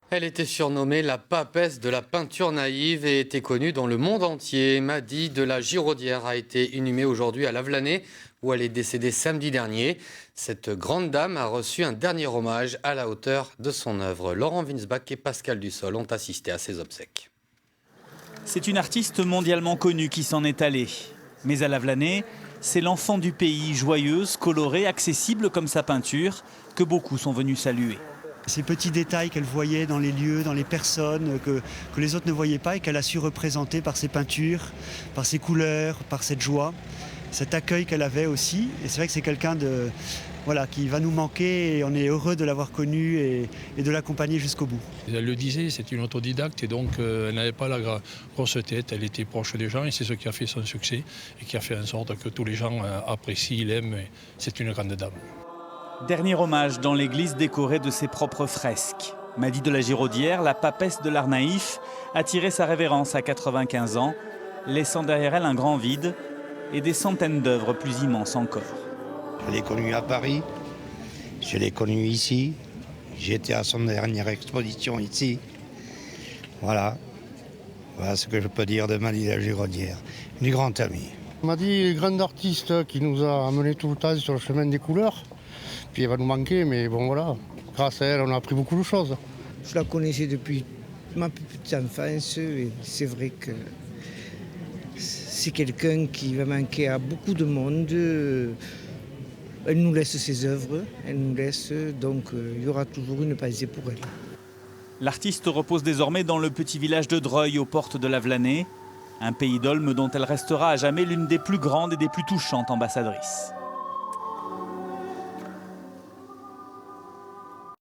Elle était surnommée la papesse de la peinture naïve et était connue dans le monde entier. Maddy de la Giraudière a été inhumée aujourd'hui à Lavelanet, où elle est décédée samedi dernier. Cette grande dame a reçu un dernier hommage à la hauteur de son œuvre. Laurent Winsbach et Pascal Dussol ont assisté à ses obsèques. C'est une artiste mondialement connue qui s'en est allée. Mais à Lavelanet, c'est l'enfant du pays, joyeuse, colorée, accessible comme sa peinture, que beaucoup sont venus saluer. Ces petits détails qu'elle voyait dans les lieux, dans les personnes, que les autres ne voyaient pas et qu'elle a su représenter par ses peintures, par ses couleurs, par cette joie, cet accueil qu'elle avait aussi. Et c'est vrai que c'est quelqu'un qui va nous manquer et on est heureux de l'avoir connue et de l'accompagner jusqu'au bout. Elle le disait, c'est une autodidacte et donc elle n'avait pas la grosse tête, elle était proche des gens et c'est ce qui a fait son succès et qui a fait en sorte que tous les gens apprécient, l'aiment. C'est une grande dame. Dernier hommage dans l'église décorée de ses propres fresques. Maddy de la Giraudière, la papesse de l'art naïf, a tiré sa révérence à 95 ans, laissant derrière elle un grand vide et des centaines d'œuvres plus immenses encore. Je l'ai connue à Paris, je l'ai connue ici, j'étais à son dernière exposition ici. Voilà ce que je peux dire de Maddy de la Giraudière, une grande amie. Maddy est une grande artiste qui nous a amenés tout le temps sur le chemin des couleurs. Puis elle va nous manquer, mais bon voilà, grâce à elle, on a appris beaucoup de choses. Je la connaissais depuis ma petite enfance et c'est vrai que c'est quelqu'un qui va manquer à beaucoup de monde. Elle nous laisse ses œuvres, elle nous laisse, donc il y aura toujours une pensée pour elle. L'artiste repose désormais dans le petit village de Dreuil, aux portes de Lavelanet, un pays d'Olme dont elle restera à jamais l'une des plus grandes et des plus touchantes ambassadrices.